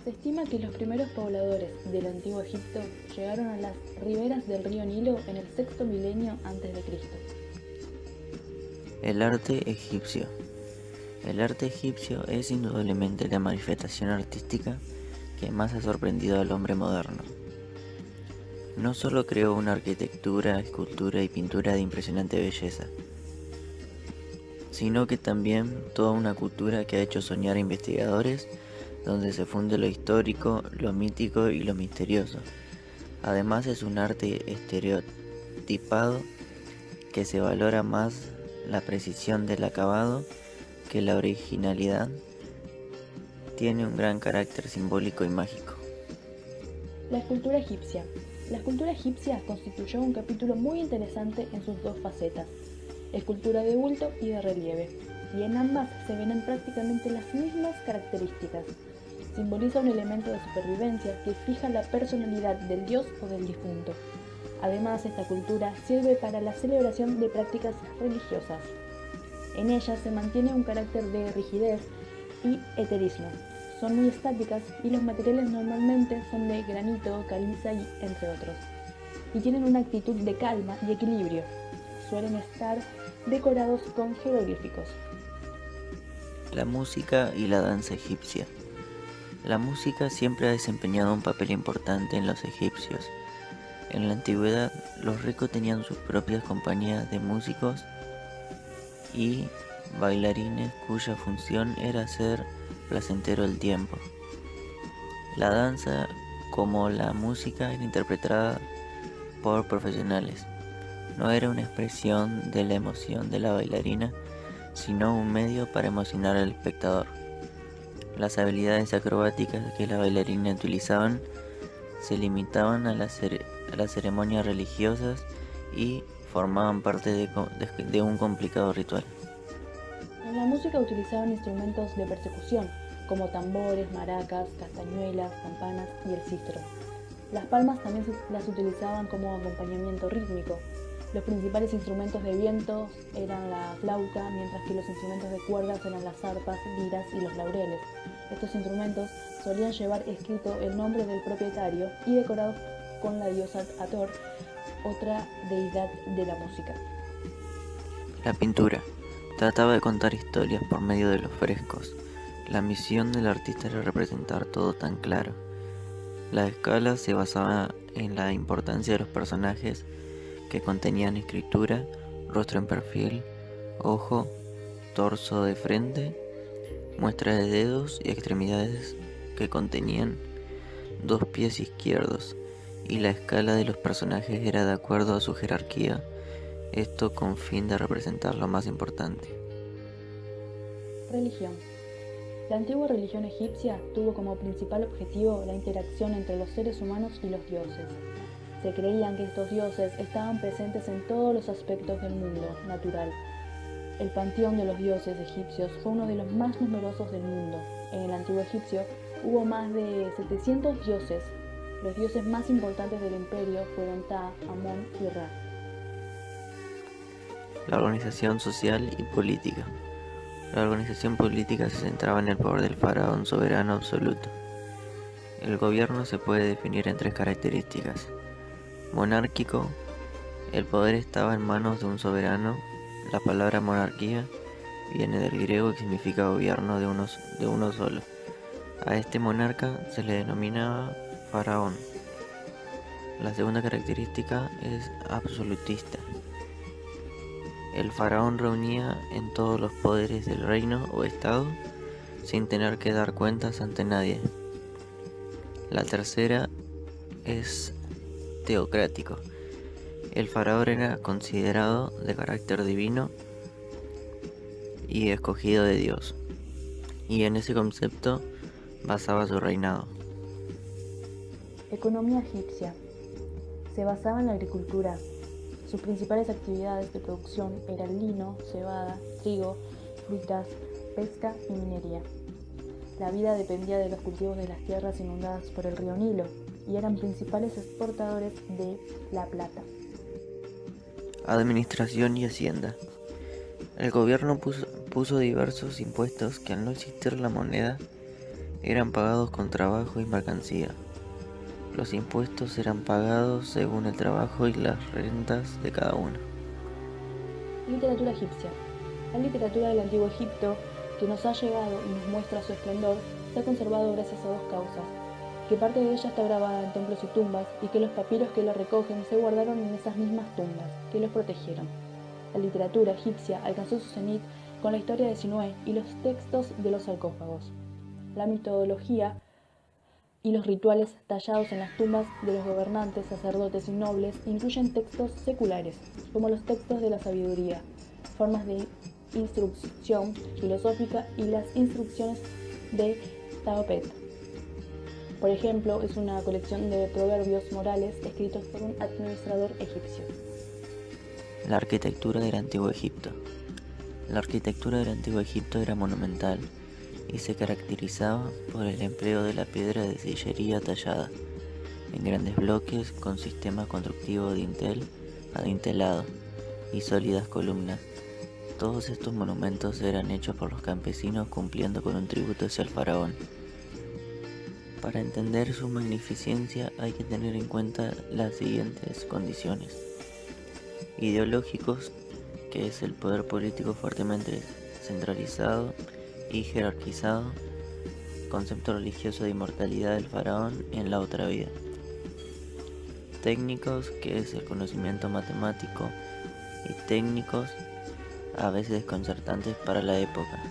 Se estima que los primeros pobladores del antiguo Egipto llegaron a las riberas del río Nilo en el sexto milenio antes de Cristo. El arte egipcio. El arte egipcio es indudablemente la manifestación artística que más ha sorprendido al hombre moderno. No solo creó una arquitectura, escultura y pintura de impresionante belleza, sino que también toda una cultura que ha hecho soñar a investigadores, donde se funde lo histórico, lo mítico y lo misterioso. Además es un arte estereotipado que se valora más la precisión del acabado que la originalidad. Tiene un gran carácter simbólico y mágico. La escultura egipcia. La escultura egipcia constituyó un capítulo muy interesante en sus dos facetas, escultura de bulto y de relieve, y en ambas se ven prácticamente las mismas características. Simboliza un elemento de supervivencia que fija la personalidad del dios o del difunto. Además, esta cultura sirve para la celebración de prácticas religiosas. En ella se mantiene un carácter de rigidez y eterismo. Son muy estáticas y los materiales normalmente son de granito, caliza y entre otros. Y tienen una actitud de calma y equilibrio. Suelen estar decorados con jeroglíficos. La música y la danza egipcia. La música siempre ha desempeñado un papel importante en los egipcios. En la antigüedad, los ricos tenían sus propias compañías de músicos y bailarines cuya función era hacer placentero el tiempo. La danza, como la música, era interpretada por profesionales. No era una expresión de la emoción de la bailarina, sino un medio para emocionar al espectador. Las habilidades acrobáticas que las bailarinas utilizaban se limitaban a las ceremonias religiosas y formaban parte de un complicado ritual. En la música utilizaban instrumentos de percusión, como tambores, maracas, castañuelas, campanas y el cítaro. Las palmas también las utilizaban como acompañamiento rítmico. Los principales instrumentos de viento eran la flauta, mientras que los instrumentos de cuerdas eran las arpas, liras y los laureles. Estos instrumentos solían llevar escrito el nombre del propietario y decorados con la diosa Hathor, otra deidad de la música. La pintura trataba de contar historias por medio de los frescos. La misión del artista era representar todo tan claro. La escala se basaba en la importancia de los personajes, que contenían escritura, rostro en perfil, ojo, torso de frente, muestra de dedos y extremidades que contenían 2 pies izquierdos, y la escala de los personajes era de acuerdo a su jerarquía, esto con fin de representar lo más importante. Religión. La antigua religión egipcia tuvo como principal objetivo la interacción entre los seres humanos y los dioses. Se creían que estos dioses estaban presentes en todos los aspectos del mundo natural. El panteón de los dioses egipcios fue uno de los más numerosos del mundo. En el antiguo egipcio hubo más de 700 dioses. Los dioses más importantes del imperio fueron Ta, Amón y Ra. La organización social y política. La organización política se centraba en el poder del faraón soberano absoluto. El gobierno se puede definir en 3 características. Monárquico, el poder estaba en manos de un soberano. La palabra monarquía viene del griego y significa gobierno de uno solo. A este monarca se le denominaba faraón. La segunda característica es absolutista. El faraón reunía en todos los poderes del reino o estado sin tener que dar cuentas ante nadie. La tercera es teocrático. El faraón era considerado de carácter divino y escogido de Dios, y en ese concepto basaba su reinado. Economía egipcia. Se basaba en la agricultura. Sus principales actividades de producción eran lino, cebada, trigo, frutas, pesca y minería. La vida dependía de los cultivos de las tierras inundadas por el río Nilo y eran principales exportadores de la plata. Administración y hacienda. El gobierno puso diversos impuestos que, al no existir la moneda, eran pagados con trabajo y mercancía. Los impuestos eran pagados según el trabajo y las rentas de cada uno. Literatura egipcia. La literatura del Antiguo Egipto, que nos ha llegado y nos muestra su esplendor, se ha conservado gracias a dos causas: que parte de ella está grabada en templos y tumbas, y que los papiros que la recogen se guardaron en esas mismas tumbas, que los protegieron. La literatura egipcia alcanzó su cenit con la historia de Sinué y los textos de los sarcófagos. La mitología y los rituales tallados en las tumbas de los gobernantes, sacerdotes y nobles incluyen textos seculares, como los textos de la sabiduría, formas de instrucción filosófica y las instrucciones de Taopet. Por ejemplo, es una colección de proverbios morales escritos por un administrador egipcio. La arquitectura del Antiguo Egipto. La arquitectura del Antiguo Egipto era monumental y se caracterizaba por el empleo de la piedra de sillería tallada en grandes bloques con sistema constructivo adintelado y sólidas columnas. Todos estos monumentos eran hechos por los campesinos cumpliendo con un tributo hacia el faraón. Para entender su magnificencia hay que tener en cuenta las siguientes condiciones: ideológicos, que es el poder político fuertemente centralizado y jerarquizado, concepto religioso de inmortalidad del faraón en la otra vida; técnicos, que es el conocimiento matemático y técnicos, a veces desconcertantes para la época;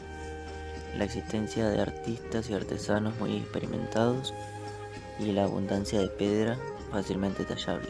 la existencia de artistas y artesanos muy experimentados; y la abundancia de piedra fácilmente tallable.